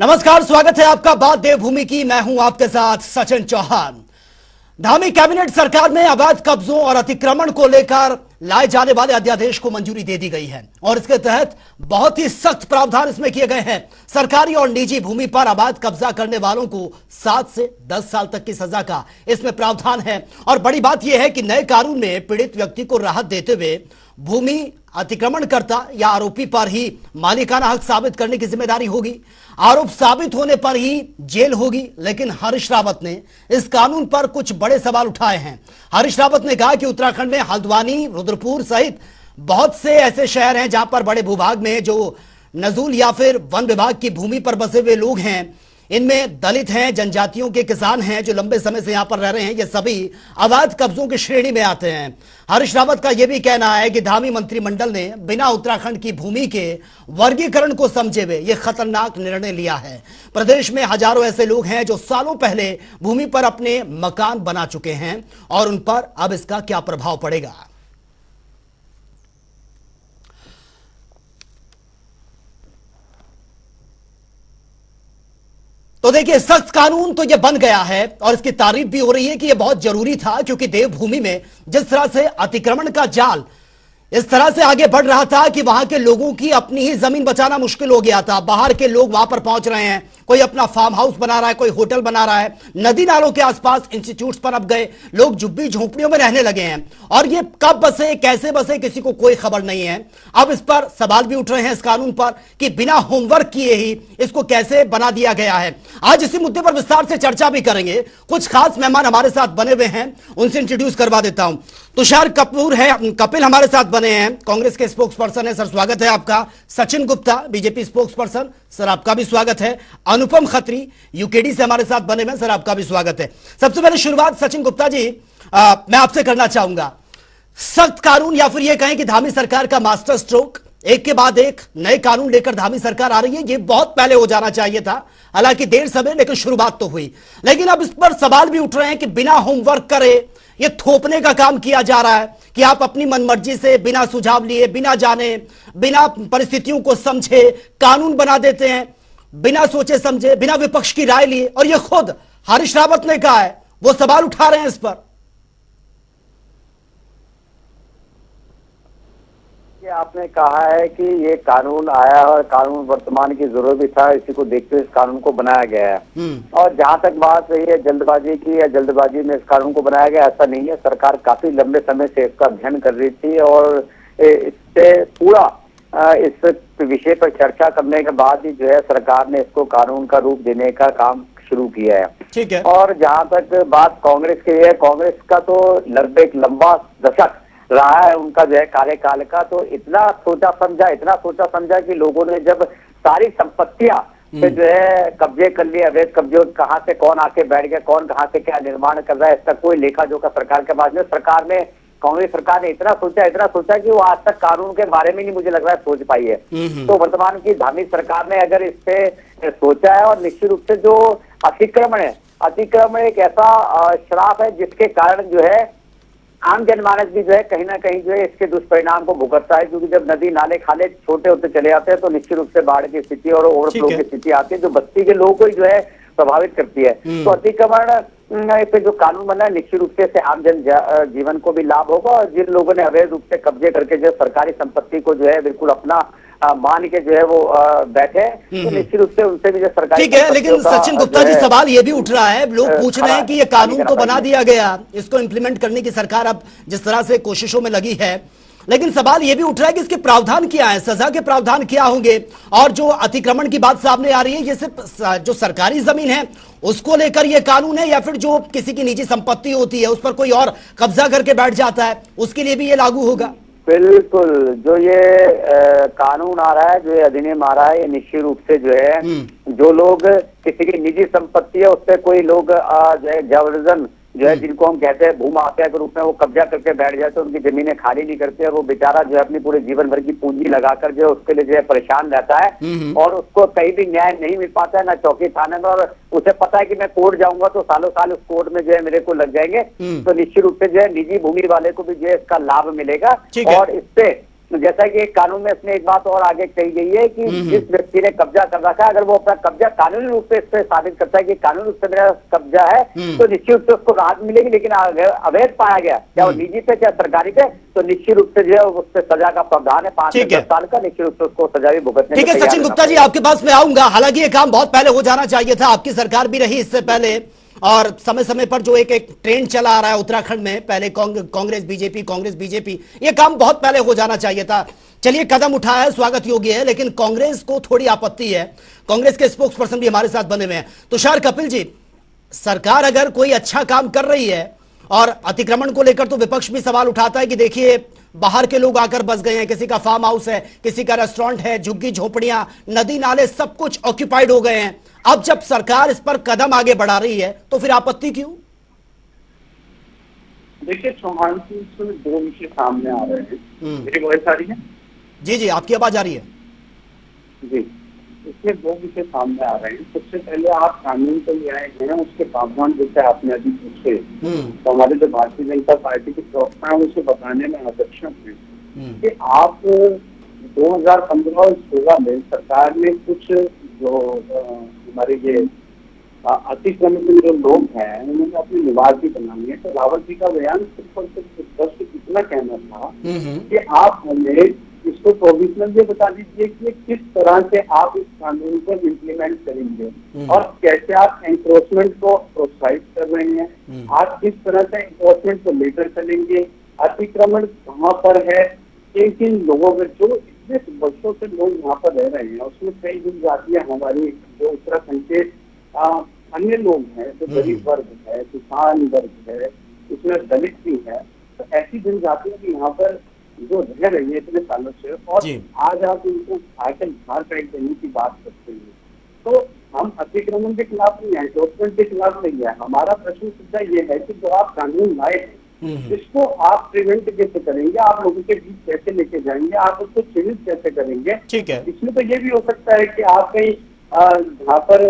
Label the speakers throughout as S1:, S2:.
S1: नमस्कार, स्वागत है आपका बात देवभूमि की। मैं हूं आपके साथ सचिन चौहान। धामी कैबिनेट सरकार में अवैध कब्जों और अतिक्रमण को लेकर लाए जाने वाले अध्यादेश को मंजूरी दे दी गई है और इसके तहत बहुत ही सख्त प्रावधान इसमें किए गए हैं। सरकारी और निजी भूमि पर अवैध कब्जा करने वालों को 7 से 10 साल तक की सजा का इसमें प्रावधान है। और बड़ी बात यह है कि नए कानून में पीड़ित व्यक्ति को राहत देते हुए भूमि अतिक्रमणकर्ता या आरोपी पर ही मालिकाना हक साबित करने की जिम्मेदारी होगी। आरोप साबित होने पर ही जेल होगी। लेकिन हरीश रावत ने इस कानून पर कुछ बड़े सवाल उठाए हैं। हरीश रावत ने कहा कि उत्तराखंड में हल्द्वानी, रुद्रपुर सहित बहुत से ऐसे शहर हैं जहां पर बड़े भूभाग में जो नजूल या फिर वन विभाग की भूमि पर बसे हुए लोग हैं, इनमें दलित हैं, जनजातियों के किसान हैं जो लंबे समय से यहां पर रह रहे हैं, ये सभी अवैध कब्जों की श्रेणी में आते हैं। हरीश रावत का यह भी कहना है कि धामी मंत्रिमंडल ने बिना उत्तराखंड की भूमि के वर्गीकरण को समझे हुए यह खतरनाक निर्णय लिया है। प्रदेश में हजारों ऐसे लोग हैं जो सालों पहले भूमि पर अपने मकान बना चुके हैं और उन पर अब इसका क्या प्रभाव पड़ेगा। तो देखिए, सख्त कानून तो यह बन गया है और इसकी तारीफ भी हो रही है कि यह बहुत जरूरी था, क्योंकि देवभूमि में जिस तरह से अतिक्रमण का जाल इस तरह से आगे बढ़ रहा था कि वहां के लोगों की अपनी ही जमीन बचाना मुश्किल हो गया था। बाहर के लोग वहां पर पहुंच रहे हैं, कोई अपना फार्म हाउस बना रहा है, कोई होटल बना रहा है, नदी नालों के आसपास इंस्टीट्यूट्स पर अब गए लोग झुग्गी झोंपड़ियों में रहने लगे हैं और ये कब बसे, कैसे बसे, किसी को कोई खबर नहीं है। अब इस पर सवाल भी उठ रहे हैं इस कानून पर कि बिना होमवर्क किए ही इसको कैसे बना दिया गया है। आज इसी मुद्दे पर विस्तार से चर्चा भी करेंगे। कुछ खास मेहमान हमारे साथ बने हुए हैं, उनसे इंट्रोड्यूस करवा देता हूं। तुषार कपूर है, कपिल हमारे साथ बने हैं, कांग्रेस के स्पोक्स पर्सन है, सर स्वागत है आपका। Sachin Gupta, BJP spokes person, sir आपका भी स्वागत है। अनुपम खत्री यूकेडी से हमारे साथ बने हुए, सर आपका भी स्वागत है। सबसे पहले शुरुआत सचिन गुप्ता जी मैं आपसे करना चाहूंगा। सख्त कानून या फिर यह कहें कि धामी सरकार का मास्टर स्ट्रोक, एक के बाद एक नए कानून लेकर धामी सरकार आ रही है, यह बहुत पहले हो जाना चाहिए था, हालांकि देर समय लेकिन शुरुआत तो हुई। लेकिन अब इस पर सवाल भी उठ रहे हैं कि बिना होमवर्क करे ये थोपने का काम किया जा रहा है कि आप अपनी मनमर्जी से बिना सुझाव लिए, बिना जाने, बिना परिस्थितियों को समझे कानून बना देते हैं, बिना सोचे समझे, बिना विपक्ष की राय लिए। और ये खुद हरीश रावत ने कहा है, वो सवाल उठा रहे हैं इस पर।
S2: आपने कहा है कि ये कानून आया और कानून वर्तमान की जरूरत भी था, इसी को देखते हुए इस कानून को बनाया गया है। और जहां तक बात रही है जल्दबाजी की या जल्दबाजी में इस कानून को बनाया गया, ऐसा नहीं है। सरकार काफी लंबे समय से इसका अध्ययन कर रही थी और इससे पूरा इस विषय पर चर्चा करने के बाद ही जो है सरकार ने इसको कानून का रूप देने का काम शुरू किया है।
S1: ठीक है।
S2: और जहां तक बात कांग्रेस की है, कांग्रेस का तो लगभग एक लंबा दशक रहा है उनका जो है कार्यकाल का, तो इतना सोचा समझा कि लोगों ने जब सारी संपत्तियां पे जो है कब्जे कर लिए, अवैध कब्जे, कहां से कौन आके बैठ गया, कौन कहां से क्या निर्माण कर रहा है, इसका कोई लेखा जोखा सरकार के पास में। सरकार ने, कांग्रेस सरकार ने इतना सोचा कि वो आज तक कानून के बारे में नहीं मुझे लग रहा है सोच पाई है। तो वर्तमान की धामी सरकार ने अगर इस पे सोचा है, और निश्चित रूप से जो अतिक्रमण एक ऐसा श्राप है जिसके कारण जो है आम जनमानस भी जो है कहीं ना कहीं जो है इसके दुष्परिणाम को भुगतता है, क्योंकि जब नदी नाले खाले छोटे होते चले जाते हैं तो निश्चित रूप से बाढ़ की स्थिति और ओवरफ्लो की स्थिति आती है जो बस्ती के लोगों को जो है प्रभावित करती है। तो अतिक्रमण पे जो कानून बना है निश्चित रूप से आम जन जीवन को भी लाभ होगा, और जिन लोगों ने अवैध रूप से कब्जे करके जो सरकारी संपत्ति को जो है बिल्कुल अपना मान के जो है वो बैठे, तो निश्चित रूप से उनसे भी जो सरकारी।
S1: ठीक है, लेकिन सचिन गुप्ता जी सवाल ये भी उठ रहा है, लोग पूछ रहे हैं कि ये कानून तो बना दिया गया, इसको इंप्लीमेंट करने की सरकार अब जिस तरह से कोशिशों में लगी है, लेकिन सवाल यह भी उठ रहा है कि इसके प्रावधान क्या है, सजा के प्रावधान क्या होंगे। और जो अतिक्रमण की बात सामने आ रही है, ये सिर्फ जो सरकारी जमीन है उसको लेकर ये कानून है, या फिर जो किसी की निजी संपत्ति होती है उस पर कोई और कब्जा करके बैठ जाता है उसके लिए भी ये लागू होगा?
S2: बिल्कुल, जो ये कानून आ रहा है, जो ये अधिनियम आ रहा है, ये निश्चित रूप से जो है जो लोग किसी की निजी संपत्ति है उस पर कोई लोग जो है जबरदस्त जो है जिनको हम कहते हैं भूमाफिया के रूप में वो कब्जा करके बैठ जाते हैं, उनकी जमीनें खाली नहीं करते, और वो बेचारा जो है अपनी पूरे जीवन भर की पूंजी लगाकर जो है उसके लिए जो है परेशान रहता है और उसको कहीं भी न्याय नहीं मिल पाता है, ना चौकी थाने में, और उसे पता है कि मैं कोर्ट जाऊंगा तो सालों साल उस कोर्ट में जो है मेरे को लग जाएंगे। तो निश्चित रूप से जो है निजी भूमि वाले को भी जो है इसका लाभ मिलेगा, और इससे जैसा कि एक कानून में इसमें एक बात और आगे कही गई है कि जिस व्यक्ति ने कब्जा कर रखा है, अगर वो अपना कब्जा कानूनी रूप से इस पे साबित करता है कि कानूनी रूप से मेरा कब्जा है, तो निश्चित रूप से उसको राहत मिलेगी। लेकिन अगर अवैध पाया गया, चाहे वो निजी पे चाहे सरकारी पे, तो निश्चित रूप से जो है उस पर सजा का प्रावधान है 5 से 10 साल का, निश्चित रूप से उसको सजा भी भुगतने।
S1: ठीक है सचिन गुप्ता जी, आपके पास मैं आऊंगा। हालांकि ये काम बहुत पहले हो जाना चाहिए था, आपकी सरकार भी रही इससे पहले, और समय समय पर जो एक ट्रेंड चला आ रहा है उत्तराखंड में, पहले कांग्रेस बीजेपी, ये काम बहुत पहले हो जाना चाहिए था। चलिए, कदम उठाया है, स्वागत योग्य है, लेकिन कांग्रेस को थोड़ी आपत्ति है। कांग्रेस के स्पोक्स पर्सन भी हमारे साथ बने हुए हैं। तुषार कपिल जी, सरकार अगर कोई अच्छा काम कर रही है, और अतिक्रमण को लेकर तो विपक्ष भी सवाल उठाता है कि देखिए बाहर के लोग आकर बस गए हैं, किसी का फार्म हाउस है, किसी का रेस्टोरेंट है, झुग्गी झोपड़ियां, नदी नाले सब कुछ ऑक्यूपाइड हो गए हैं। अब जब सरकार इस पर कदम आगे बढ़ा रही है तो फिर आपत्ति क्यों?
S3: देखिए चौहान जी, इसमें 2 विषय सामने आ रहे हैं। मेरी वॉइस आ रही है?
S1: जी जी, आपकी आवाज आ रही है
S3: जी। इसमें 2 विषय सामने आ रहे हैं। सबसे पहले आप कानून तो ले आए हैं, उसके प्रावधान जैसे आपने अभी पूछे, तो हमारे जो भारतीय जनता पार्टी के प्रवक्ता है उसे बताने में अक्षम है कि आप 2015 और 2016 में सरकार ने कुछ जो हमारे ये अतिक्रमित जो लोग हैं उन्होंने अपने निवास भी बनाए हैं। तो रावत जी का बयान सिर्फ और सिर्फ स्पष्ट इतना कहना था कि आप हमें इसको प्रोविजनल ये बता दीजिए कि किस तरह से आप इस कानून को इम्प्लीमेंट करेंगे और कैसे आप एनक्रोचमेंट को प्रोत्साहित कर रहे हैं, आप किस तरह से एनक्रोचमेंट को लेकर चलेंगे, अतिक्रमण कहाँ पर है, किन लोगों में जो इतने वर्षों से लोग यहाँ पर रह रहे हैं उसमें कई जनजातियां हमारी जो उत्तराखंड के अन्य लोग हैं, जो गरीब वर्ग है, किसान वर्ग है, इसमें दलित भी है, तो ऐसी जनजातियों की यहाँ पर जो रह रही है इतने सालों से, और आज आप उनको आकर बाहर फेंक देने की बात करते हैं। तो हम अतिक्रमण के खिलाफ नहीं है, एनक्रोचमेंट के खिलाफ नहीं है। हमारा प्रश्न सीधा ये है कि जो आप कानून लाए हैं इसको आप प्रिवेंट कैसे करेंगे, आप लोगों के बीच कैसे लेके जाएंगे, आप उसको चिन्हित कैसे करेंगे।
S1: ठीक है,
S3: इसमें तो ये भी हो सकता है कि आप कहीं जहाँ पर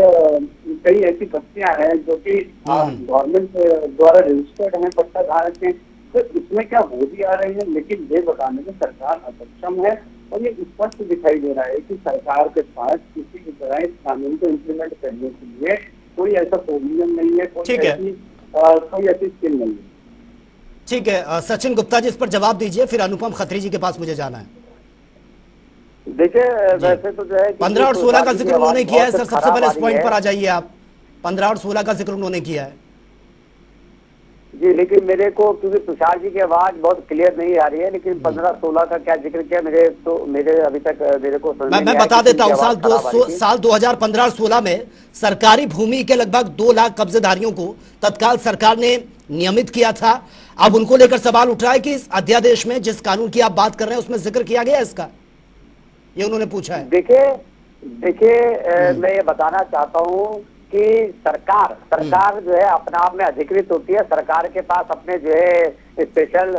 S3: कई ऐसी बस्तियां हैं जो कि गवर्नमेंट द्वारा रजिस्टर्ड हैं, पट्टा धारक हैं, तो इसमें क्या हो भी आ रहे हैं, लेकिन ये बताने में सरकार असक्षम है। और ये स्पष्ट दिखाई दे रहा है कि सरकार के पास किसी भी तरह इस कानून को इम्प्लीमेंट करने के लिए कोई ऐसा प्रोविजन नहीं है, कोई ऐसी स्कीम नहीं है।
S1: ठीक है, सचिन गुप्ता जी इस पर जवाब दीजिए, फिर अनुपम खत्री जी के पास मुझे जाना है।
S2: देखिए वैसे तो जो है
S1: 15 और 16 का जिक्र उन्होंने किया है सर, सबसे पहले इस पॉइंट पर आ जाइए आप। 15 और 16 का जिक्र उन्होंने किया है
S2: जी, लेकिन मेरे को क्योंकि तुषार जी की आवाज बहुत क्लियर नहीं आ रही है, लेकिन 15-16 का क्या जिक्र किया मेरे अभी तक मेरे को
S1: मैं बता देता हूँ। साल 2015 और 16 में सरकारी भूमि के लगभग 2 लाख कब्जेदारियों को तत्काल सरकार ने नियमित किया था। अब उनको लेकर सवाल उठ रहा है कि इस अध्यादेश में जिस कानून की आप बात कर रहे हैं उसमें जिक्र किया गया है इसका, ये उन्होंने पूछा है।
S2: देखिए मैं ये बताना चाहता हूँ कि सरकार जो है अपने आप में अधिकृत होती है। सरकार के पास अपने जो है स्पेशल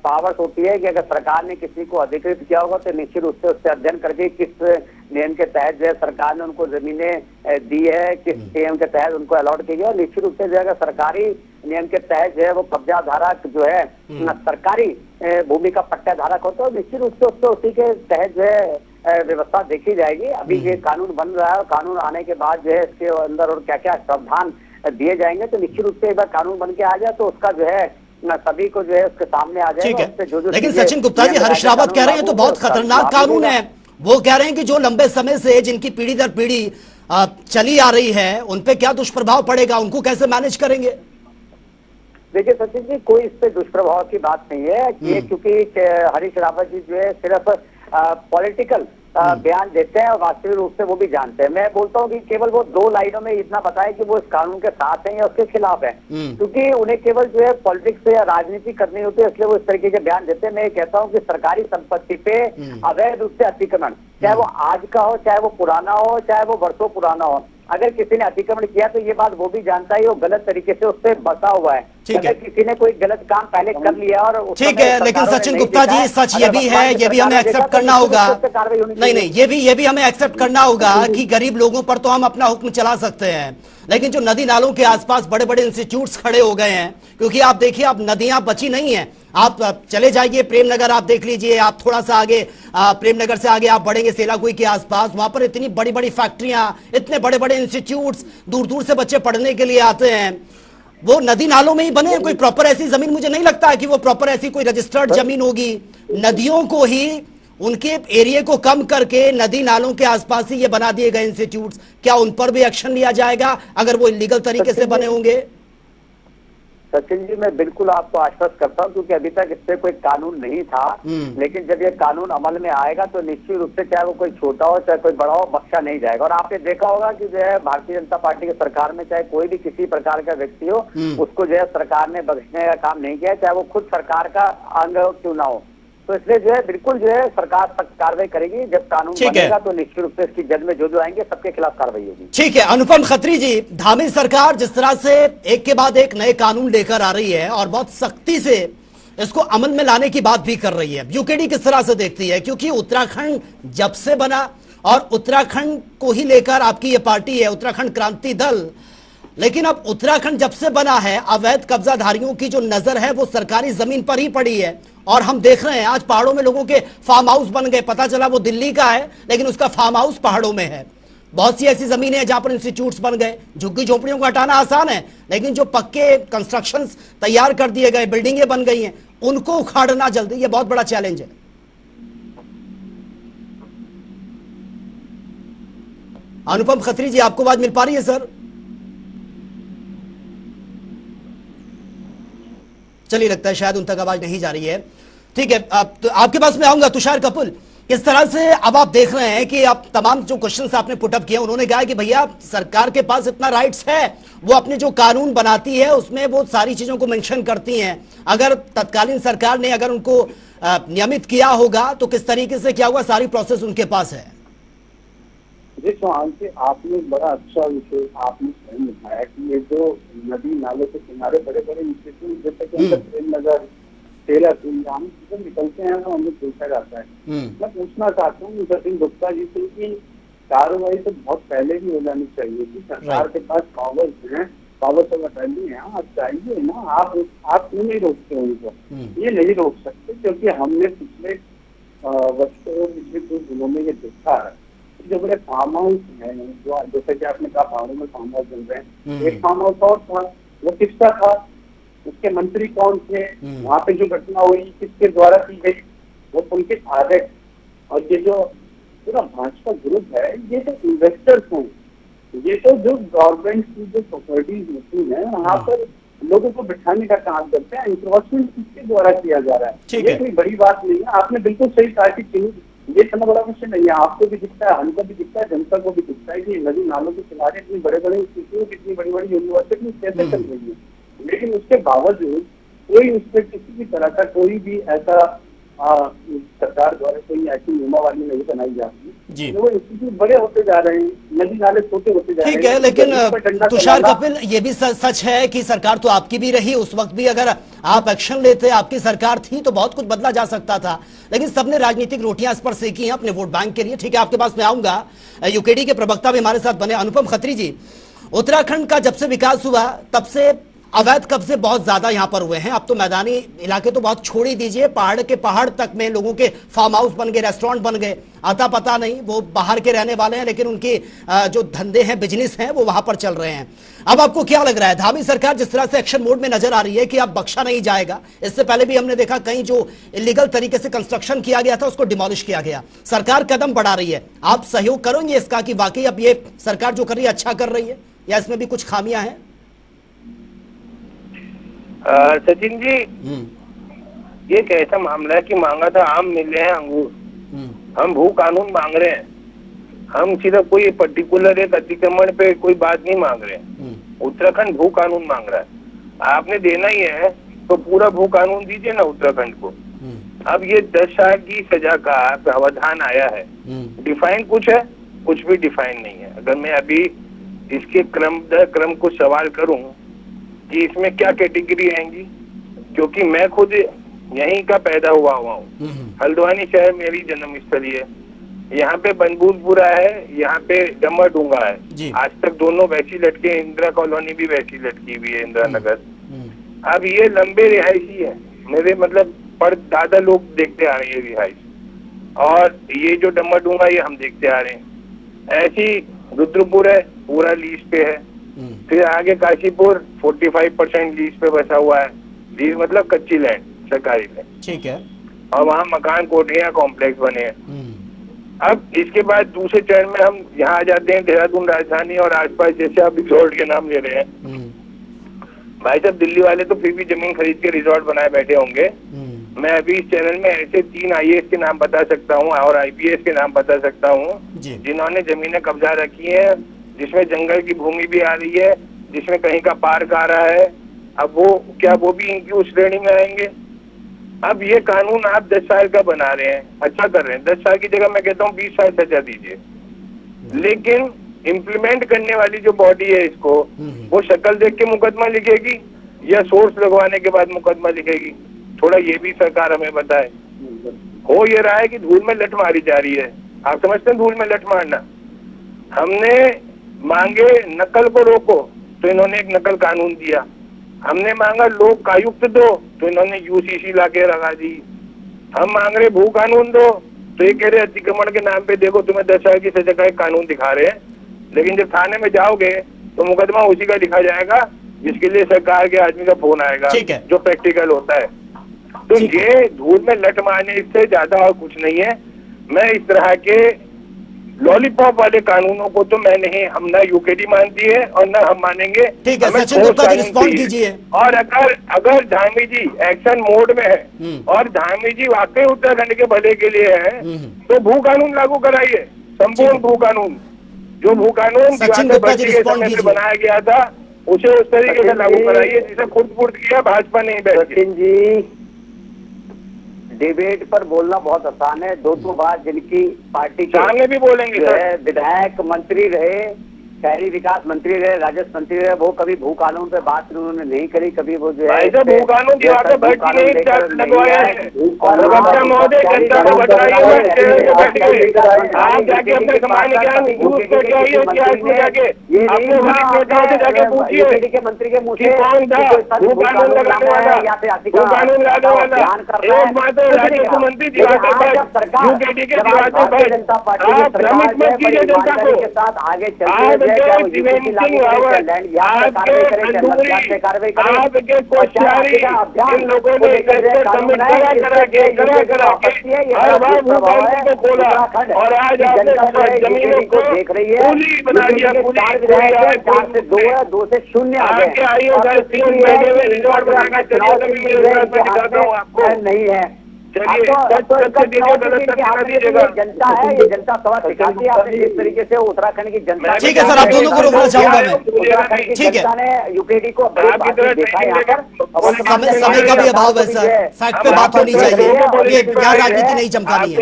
S2: पावर्स होती है कि अगर सरकार ने किसी को अधिकृत किया होगा तो निश्चित रूप से उससे अध्ययन करके किस नियम के तहत जो है सरकार ने उनको जमीनें दी है, किस नियम के तहत उनको अलॉट की गई, और निश्चित रूप से जो है सरकारी नियम के तहत जो है वो कब्जा धारक जो है सरकारी भूमि का पट्टा धारक होता है, निश्चित रूप से उसको उसी के तहत जो है व्यवस्था देखी जाएगी। अभी ये कानून बन रहा है और कानून आने के बाद जो है इसके अंदर और क्या क्या प्रावधान दिए जाएंगे, तो निश्चित रूप से एक बार कानून बन के आ जाए तो उसका जो है सभी को जो है उसके सामने आ जाएगा।
S1: लेकिन सचिन गुप्ता जी, हर्ष रावत कह रहे हैं तो बहुत खतरनाक कानून है। वो कह रहे हैं कि जो लंबे समय से जिनकी पीढ़ी दर पीढ़ी चली आ रही है उन पे क्या दुष्प्रभाव पड़ेगा, उनको कैसे मैनेज करेंगे?
S2: देखिए सचिन जी, कोई इस पे दुष्प्रभाव की बात नहीं है कि क्योंकि हरीश रावत जी जो है सिर्फ पॉलिटिकल बयान देते हैं और वास्तविक रूप से वो भी जानते हैं। मैं बोलता हूँ कि केवल वो 2 लाइनों में इतना बताए कि वो इस कानून के साथ हैं या उसके खिलाफ है, क्योंकि उन्हें केवल जो है पॉलिटिक्स या राजनीति करनी होती है, इसलिए वो इस तरीके के बयान देते हैं। मैं ये कहता हूँ कि सरकारी संपत्ति पे अवैध रूप से अतिक्रमण, चाहे वो आज का हो, चाहे वो पुराना हो, चाहे वो वर्षों पुराना हो, अगर किसी ने अतिक्रमण किया तो ये बात वो भी जानता है वो गलत तरीके से उस पर बसा हुआ है,
S1: ठीक है।
S2: किसी ने कोई गलत काम पहले कर लिया और उस
S1: ठीक
S2: समय
S1: है, लेकिन
S2: सरकारों ने
S1: सचिन
S2: नहीं
S1: गुप्ता
S2: देखा
S1: जी, सच ये
S2: अगर
S1: भी
S2: वर्तमान
S1: है,
S2: की
S1: ये भी
S2: सरकार
S1: हमें
S2: ने देखा
S1: एक्सेप्ट
S2: तो
S1: करना
S2: निश्चित
S1: होगा।
S2: रूप से कार्रवाई होनी
S1: नहीं
S2: चाहिए।
S1: नहीं, ये भी हमें एक्सेप्ट करना होगा कि गरीब लोगों पर तो हम अपना हुक्म चला सकते हैं, लेकिन जो नदी नालों के आसपास बड़े बड़े इंस्टीट्यूट्स खड़े हो गए हैं, क्योंकि आप देखिए अब नदियां बची नहीं है। आप चले जाइए प्रेमनगर, आप देख लीजिए, आप थोड़ा सा आगे प्रेमनगर से आगे आप बढ़ेंगे सेलाकुई के आसपास, वहां पर इतनी बड़ी बड़ी फैक्ट्रियां, इतने बड़े बड़े इंस्टीट्यूट्स, दूर दूर से बच्चे पढ़ने के लिए आते हैं, वो नदी नालों में ही बने हैं। कोई प्रॉपर ऐसी जमीन मुझे नहीं लगता है कि वो प्रॉपर ऐसी कोई रजिस्टर्ड जमीन होगी। नदियों को ही, उनके एरिया को कम करके नदी नालों के आसपास ही ये बना दिए गए इंस्टीट्यूट्स, क्या उन पर भी एक्शन लिया जाएगा अगर वो इलीगल तरीके से बने होंगे?
S2: सचिन जी, मैं बिल्कुल आपको आश्वस्त करता हूं, क्योंकि अभी तक इस पे कोई कानून नहीं था, लेकिन जब ये कानून अमल में आएगा तो निश्चित रूप से चाहे वो कोई छोटा हो चाहे कोई बड़ा हो, बख्शा नहीं जाएगा। और आपने देखा होगा कि जो है भारतीय जनता पार्टी की सरकार में चाहे कोई भी किसी प्रकार का व्यक्ति हो, उसको जो है सरकार ने बख्शने का काम नहीं किया, चाहे वो खुद सरकार का अंग क्यों ना हो। तो इसलिए जो है बिल्कुल जो है सरकार सख्त कार्रवाई करेगी। जब कानून बनेगा तो निश्चित रूप से इसकी जद में जो आएंगे सबके खिलाफ कार्रवाई होगी।
S1: ठीक है अनुपम खत्री जी, धामी सरकार जिस तरह से एक के बाद एक नए कानून लेकर आ रही है और बहुत सख्ती से इसको अमल में लाने की बात भी कर रही है, यूकेडी किस तरह से देखती है? क्योंकि उत्तराखंड जब से बना और उत्तराखंड को ही लेकर आपकी ये पार्टी है उत्तराखंड क्रांति दल, लेकिन अब उत्तराखंड जब से बना है अवैध कब्जाधारियों की जो नजर है वो सरकारी जमीन पर ही पड़ी है। और हम देख रहे हैं आज पहाड़ों में लोगों के फार्म हाउस बन गए, पता चला वो दिल्ली का है लेकिन उसका फार्म हाउस पहाड़ों में है। बहुत सी ऐसी जमीनें हैं जहां पर इंस्टीट्यूट्स बन गए। झुग्गी झोपड़ियों को हटाना आसान है, लेकिन जो पक्के कंस्ट्रक्शंस तैयार कर दिए गए, बिल्डिंगें बन गई हैं, उनको उखाड़ना जल्दी, ये बहुत बड़ा चैलेंज है। अनुपम खत्री जी, आपको आवाज मिल पा रही है सर? चलिए, लगता है शायद उन तक आवाज नहीं जा रही है। ठीक है, तो आपके पास मैं आऊंगा। तुषार कपूर, इस तरह से अब आप देख रहे हैं कि आप तमाम जो क्वेश्चंस आपने पुटअप किए, उन्होंने कहा कि भैया सरकार के पास इतना राइट्स है, वो अपने जो कानून बनाती है उसमें वो सारी चीजों को मेंशन करती हैं। अगर तत्कालीन सरकार ने अगर उनको नियमित किया होगा तो किस तरीके से क्या हुआ, सारी प्रोसेस उनके पास है।
S3: जी चौहान जी, आपने बड़ा अच्छा विषय आपने स्वयं उठाया कि ये जो नदी नालों के किनारे बड़े बड़े इंस्टीट्यूट जैसे कि प्रेमनगर, सेलाकुई, हम जब निकलते हैं तो हमें पूछा जाता है। मैं पूछना चाहता हूँ सचिन गुप्ता जी से कि कार्रवाई तो बहुत पहले ही हो जानी चाहिए कि सरकार के पास पावर्स हैं, पावर तो अटॉर्नी है, आप चाहिए ना, आप क्यों नहीं रोकते उनको? ये नहीं रोक सकते, क्योंकि हमने पिछले वर्षों पिछले कुछ दिनों में ये देखा है जो बड़े फार्म हाउस है, जो जैसे कि आपने कहा पहाड़ों में फार्म हाउस बन रहे हैं। एक फार्म हाउस और था, वो किसका था, उसके मंत्री कौन थे, वहाँ पे जो घटना हुई किसके द्वारा की गई, वो उनके आदत। और ये जो पूरा भाजपा ग्रुप है, ये तो इन्वेस्टर्स हैं, ये तो जो गवर्नमेंट की जो प्रॉपर्टीज होती है वहाँ पर लोगों को बिठाने का काम करते हैं। इंक्रोचमेंट किसके द्वारा किया जा रहा है, ये कोई बड़ी बात नहीं है। आपने बिल्कुल सही कहा कि ये इतना बड़ा विषय नहीं है, आपको भी दिखता है, हमको भी दिखता है, जनता को भी दिखता है कि नदी नालों के किनारे इतनी बड़े बड़े इंस्टीट्यूट, इतनी बड़ी बड़ी यूनिवर्सिटी कैसे चल रही है, लेकिन उसके बावजूद कोई उस पर किसी भी तरह का कोई भी ऐसा सरकार द्वारा कोई ऐसी नियमावली नहीं बनाई जाती। वो इंस्टीट्यूट बड़े होते जा रहे हैं, नदी नाले छोटे होते जा रहे हैं।
S1: ठीक है, लेकिन तुषार कपिल, ये भी सच है कि सरकार तो आपकी भी रही, उस वक्त भी अगर आप एक्शन लेते, आपकी सरकार थी तो बहुत कुछ बदला जा सकता था, लेकिन सबने राजनीतिक रोटियां इस पर सेकी हैं अपने वोट बैंक के लिए। ठीक है, आपके पास मैं आऊंगा। यूकेडी के प्रवक्ता भी हमारे साथ बने अनुपम खत्री जी, उत्तराखंड का जब से विकास हुआ तब से अवैध कब्जे बहुत ज्यादा यहां पर हुए हैं। अब तो मैदानी इलाके तो बहुत छोड़ ही दीजिए, पहाड़ के पहाड़ तक में लोगों के फार्म हाउस बन गए, रेस्टोरेंट बन गए। आता पता नहीं, वो बाहर के रहने वाले हैं लेकिन उनके जो धंधे हैं, बिजनेस हैं, वो वहां पर चल रहे हैं। अब आपको क्या लग रहा है, धामी सरकार जिस तरह से एक्शन मोड में नजर आ रही है कि अब बख्शा नहीं जाएगा? इससे पहले भी हमने देखा कहीं जो इलीगल तरीके से कंस्ट्रक्शन किया गया था उसको डिमोलिश किया गया। सरकार कदम बढ़ा रही है, आप सहयोग करोगे इसका कि वाकई अब ये सरकार जो कर रही है अच्छा कर रही है, या इसमें भी कुछ खामियां हैं?
S4: सचिन जी, ये एक ऐसा मामला है कि मांगा था आम, मिल रहे हैं अंगूर। हम भू कानून मांग रहे हैं, हम सिर्फ कोई पर्टिकुलर एक अतिक्रमण पे कोई बात नहीं मांग रहे हैं। उत्तराखंड भू कानून मांग रहा है, आपने देना ही है तो पूरा भू कानून दीजिए ना उत्तराखंड को। अब ये 10 साल की सजा का प्रावधान आया है, डिफाइन कुछ है, कुछ भी डिफाइन नहीं है। अगर मैं अभी इसके क्रम को सवाल करूं कि इसमें क्या कैटेगरी आएंगी, क्योंकि मैं खुद यहीं का पैदा हुआ हूँ। हल्द्वानी शहर मेरी जन्मस्थली है। यहाँ पे बनबूलपुरा है, यहाँ पे डमरडूंगा है। आज तक दोनों वैसी लटके, इंदिरा कॉलोनी भी वैसी लटकी हुई है, इंदिरा नगर। अब ये लंबे रिहायशी है, मेरे मतलब पर दादा लोग देखते आ रहे हैं रिहाइश, और ये जो डमरडूंगा ये हम देखते आ रहे हैं। ऐसी रुद्रपुर है, पूरा लीज पे है। फिर आगे काशीपुर 45% लीज पे बसा हुआ है। लीज मतलब कच्ची लैंड, सरकारी लैंड, ठीक है। और वहाँ मकान, कोठियां, कॉम्प्लेक्स बने हैं। अब इसके बाद दूसरे चरण में हम यहाँ आ जाते हैं देहरादून, राजधानी और आसपास, जैसे आप रिजॉर्ट के नाम ले रहे हैं। भाई साहब, दिल्ली वाले तो फिर भी जमीन खरीद के रिजॉर्ट बनाए बैठे होंगे। मैं अभी इस चैनल में ऐसे 3 IAS के नाम बता सकता हूँ और IPS के नाम बता सकता हूँ जिन्होंने जमीनें कब्जा रखी है, जिसमें जंगल की भूमि भी आ रही है, जिसमें कहीं का पार्क आ रहा है। अब वो क्या वो भी इनकी उस श्रेणी में आएंगे? अब ये कानून आप 10 साल का बना रहे हैं, अच्छा कर रहे हैं। 10 साल की जगह मैं कहता हूँ 20 साल सजा दीजिए, लेकिन इम्प्लीमेंट करने वाली जो बॉडी है इसको, वो शक्ल देख के मुकदमा लिखेगी या सोर्स लगवाने के बाद मुकदमा लिखेगी? थोड़ा ये भी सरकार हमें बताए। हो ये रहा है कि धूल में लठ मारी जा रही है। आप समझते हैं धूल में लठ मारना? हमने मांगे नकल को रोको तो इन्होंने एक नकल कानून दिया। हमने मांगा लोक आयुक्त दो तो इन्होंने UCC लाके लगा दी। हम मांग रहे भू कानून दो तो ये कह रहे अतिक्रमण के नाम पे देखो तुम्हें 10 साल की सजा का एक कानून दिखा रहे हैं। लेकिन जब थाने में जाओगे तो मुकदमा उसी का लिखा जाएगा जिसके लिए सरकार के आदमी का फोन आएगा, जो प्रैक्टिकल होता है। तो ये धूल में लट मारने इससे ज्यादा और कुछ नहीं है। मैं इस तरह के लॉलीपॉप वाले कानूनों को तो मैं नहीं, हम ना यूकेडी मानती है और ना हम मानेंगे।
S1: ठीक है, सचिन गुप्ता जी रिस्पॉन्ड कीजिए।
S4: और अगर धामी जी एक्शन मोड में है और धामी जी वाकई उत्तराखंड के भले के लिए है तो भू कानून लागू कराइए, संपूर्ण भू कानून। जो भू कानून बनाया गया था उसे उस तरीके से लागू कराइए जिसे खुद पूर्त किया भाजपा नहीं बैठ।
S2: सचिन जी, डिबेट पर बोलना बहुत आसान है। 2 बार जिनकी पार्टी के
S4: सामने भी बोलेंगे
S2: विधायक मंत्री रहे, शहरी विकास मंत्री रहे, राजस्व मंत्री रहे, वो कभी भू कानून पे बात उन्होंने नहीं करी। कभी वो जो है
S4: भू कानून लगवाया है और महोदय जनता को बताइए, आप जाके अपने सामान्य ज्ञान यूज को चाहिए जाके अपने जाके पूछिए
S2: के मंत्री के मुँह से
S4: कौन था भू कानून लगाने वाला, भू कानून लगाने वाला। एक मात्र राजस्व मंत्री यूकेडी के
S2: जनता पार्टी
S4: आप भ्रमित मत कीजिए जनता को।
S2: के साथ आगे चलते
S4: आपके इन लोगों ने खोला और आज जमीनों को देख रही है बना दिया।
S2: 2 से 0 नहीं है। जनता है, ये जनता सवाल सिखाती है आपने जिस तरीके से उत्तराखंड की जनता।
S1: ठीक है सर, आप दोनों को रोकना चाहूंगा मैं। ठीक है,
S2: ने यूकेडी को देखा यहाँ पर।
S1: समय का भी अभाव है सर, फैक्ट पे बात होनी चाहिए। ये राजनीति नहीं चमकानी है,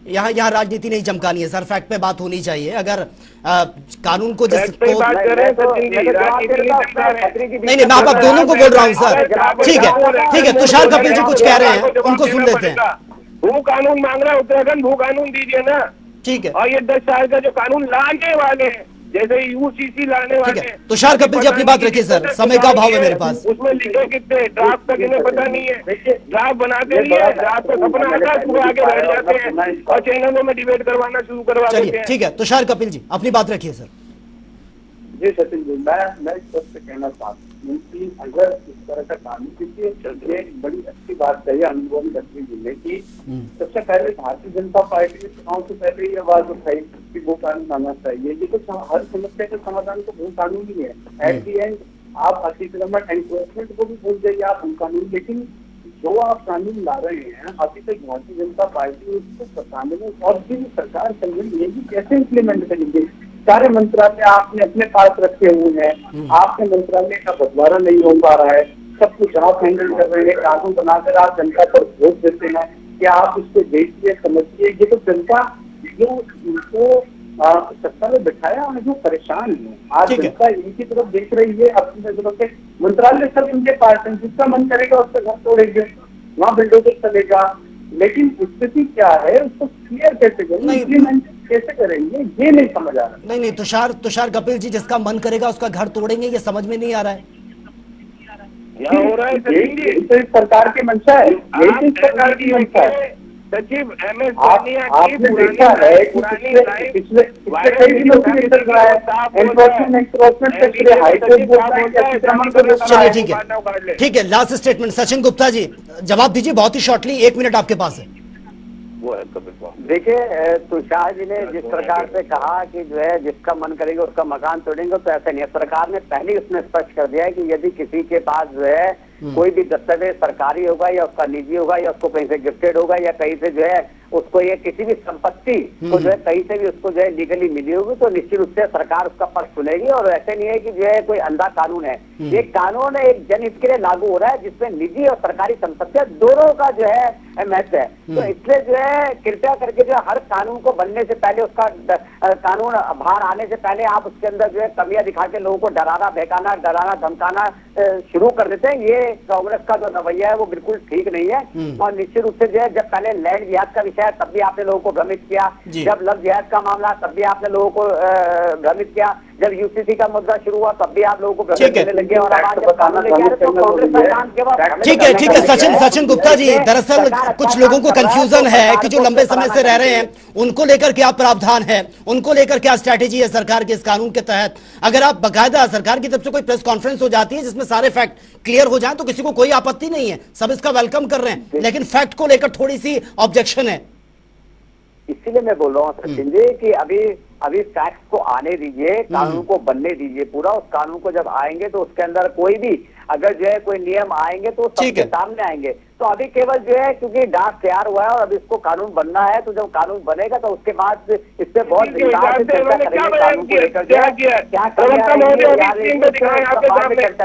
S1: यहाँ राजनीति नहीं चमकानी है सर, फैक्ट पे बात होनी चाहिए। अगर कानून को जिसको नहीं, मैं आप दोनों को बोल रहा हूँ सर। ठीक है, तुषार कपिल जी कुछ कह रहे हैं, उनको सुन लेते हैं।
S4: भू कानून मांग रहा है उत्तराखंड, भू कानून दीजिए ना।
S1: ठीक है,
S4: और ये 10 साल का जो कानून लाने वाले हैं, जैसे UCC लाने वाले हैं।
S1: तुषार कपिल जी अपनी बात रखिए सर, समय का अभाव है मेरे पास।
S4: उसमें लिखे कितने ड्राफ्ट तक इन्हें पता नहीं है, ड्राफ्ट बनाते नहीं है, ड्राफ्ट का सपना आता है, पूरा आगे बढ़ जाते हैं और चैनलों में डिबेट करवाना शुरू करवा देते हैं।
S1: ठीक है, तुषार कपिल जी अपनी बात रखिए सर।
S3: जी सचिन जी, मैं इस बात से कहना चाहता हूँ कि अगर इस तरह का कानून, क्योंकि ये बड़ी अच्छी बात कही अनुभवी व्यक्ति जी ने कि सबसे पहले भारतीय जनता पार्टी ने चुनाव से पहले ये आवाज उठाई कि भू कानून आना चाहिए। ये तो हर समस्या का समाधान तो भू कानून ही है। एट दी एंड आप अतिक्रमण एनक्रोचमेंट को भी भूल जाइए आप भू कानून, लेकिन जो आप कानून ला रहे हैं अभी तक भारतीय जनता पार्टी उसको बताने में और भी सरकार चल रही है कि कैसे इम्प्लीमेंट करेंगे। सारे मंत्रालय आपने अपने पास रखे हुए हैं, आपके मंत्रालय का बंटवारा नहीं हो पा रहा है, सब कुछ आप हैंडल कर रहे हैं, कानून बनाकर आप जनता पर वोट देते हैं। क्या आप इसको देखिए, समझिए, ये तो जनता जो इनको सत्ता में बिठाया और जो परेशान है आज
S1: ठीक है।
S3: जनता इनकी तरफ देख रही है। अपनी तरफ से मंत्रालय सब इनके पास है, जिसका मन करेगा उसका घर तोड़ेंगे, वहाँ बिल्डोजर चलेगा। लेकिन स्थिति क्या है उसको क्लियर कैसे करेंगे,
S1: नहीं।
S3: इम्प्लीमेंट कैसे करेंगे, ये नहीं समझ आ रहा।
S1: नहीं, तुषार कपिल जी, जिसका मन करेगा उसका घर तोड़ेंगे, ये समझ में नहीं आ रहा है।
S4: क्या हो रहा है सचिन जी?
S3: यही तो इस सरकार की मंशा है, यही तो इस सरकार की मंशा है।
S4: सचिव MS
S3: आपने देखा है कि पिछले कई दिनों से ये चल रहा है, एनफोर्समेंट सेक्रेटरी हाईकोर्ट बोलता है कि अतिक्रमण को रोकना
S1: चलिए
S3: है।
S1: ठीक है, लास्ट स्टेटमेंट सचिन गुप्ता जी जवाब दीजिए बहुत ही शॉर्टली, 1 मिनट आपके पास है।
S2: देखिए, तुषार जी ने जिस प्रकार से कहा कि जो है जिसका मन करेगा उसका मकान तोड़ेंगे, तो ऐसा नहीं है। सरकार ने पहले ही उसमें स्पष्ट कर दिया है कि यदि किसी के पास जो है कोई भी दस्तावेज सरकारी होगा या उसका निजी होगा या उसको कहीं से गिफ्टेड होगा या कहीं से जो है उसको ये किसी भी संपत्ति को जो है कहीं से भी उसको जो है लीगली मिली होगी, तो निश्चित रूप से सरकार उसका पक्ष सुनेगी। और ऐसे नहीं है कि जो है कोई अंधा कानून है, ये कानून एक जनहित के लिए लागू हो रहा है, जिसमें निजी और सरकारी संपत्तियां दोनों का जो है महत्व है। तो इसलिए जो है कृपया करके जो है हर कानून को बनने से पहले, उसका कानून बाहर आने से पहले आप उसके अंदर जो है कमियां दिखा के लोगों को डराना बहकाना, डराना धमकाना शुरू कर देते हैं। ये कांग्रेस का जो रवैया है वो बिल्कुल ठीक नहीं है। और निश्चित रूप से जो है जब पहले लैंड जिहाद का विषय तब भी आपने लोगों को भ्रमित किया, जब लव जिहाद का मामला तब भी आपने लोगों को भ्रमित किया, जब UCC का मुद्दा शुरू हुआ तब भी आप लोगों को भ्रमित करने लगे। और आज जब कानून लेके आ रहे तो कांग्रेस का काम केवल
S1: ठीक है सचिन गुप्ता जी, दरअसल कुछ लोगों को कंफ्यूजन है कि जो लंबे समय से रह रहे हैं उनको लेकर क्या प्रावधान है, उनको लेकर क्या स्ट्रैटेजी है सरकार के इस कानून के तहत। अगर आप बाकायदा सरकार की तरफ से कोई प्रेस कॉन्फ्रेंस हो जाती है जिसमें सारे फैक्ट क्लियर हो जाए तो किसी को कोई आपत्ति नहीं है, सब इसका वेलकम कर रहे हैं, लेकिन फैक्ट को लेकर थोड़ी सी ऑब्जेक्शन है।
S2: इसीलिए मैं बोल रहा हूँ सचिन जी कि अभी फैक्ट्स को आने दीजिए, कानून को बनने दीजिए पूरा। उस कानून को जब आएंगे तो उसके अंदर कोई भी अगर जो है कोई नियम आएंगे तो सबके सामने आएंगे। तो अभी केवल जो है क्योंकि ड्राफ्ट तैयार हुआ है और अभी इसको कानून बनना है, तो जब कानून बनेगा तो उसके बाद इस पे बहुत विस्तार से चर्चा करेंगे। कानून को लेकर क्या चर्चा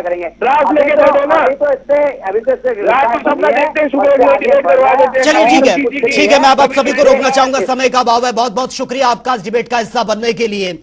S2: करेंगे।
S1: चलिए ठीक है, मैं आप सभी को रोकना चाहूंगा, समय का अभाव है। बहुत बहुत शुक्रिया आपका इस डिबेट का हिस्सा बनने के लिए।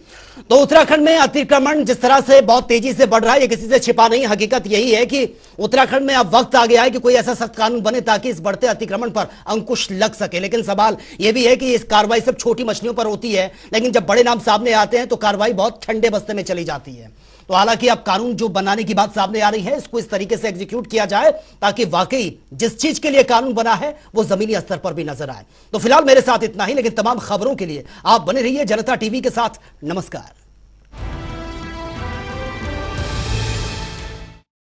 S1: तो उत्तराखंड में अतिक्रमण जिस तरह से बहुत तेजी से बढ़ रहा है, ये किसी से छिपा नहीं, हकीकत यही है कि उत्तराखंड में अब वक्त आ गया है कि कोई ऐसा सख्त कानून बने ताकि इस बढ़ते अतिक्रमण पर अंकुश लग सके। लेकिन सवाल यह भी है कि इस कार्रवाई सिर्फ छोटी मछलियों पर होती है, लेकिन जब बड़े नाम सामने आते हैं तो कार्रवाई बहुत ठंडे बस्ते में चली जाती है। तो हालांकि अब कानून जो बनाने की बात सामने आ रही है, इसको इस तरीके से एग्जीक्यूट किया जाए ताकि वाकई जिस चीज के लिए कानून बना है वो जमीनी स्तर पर भी नजर आए। तो फिलहाल मेरे साथ इतना ही, लेकिन तमाम खबरों के लिए आप बने रहिए जनता टीवी के साथ। नमस्कार।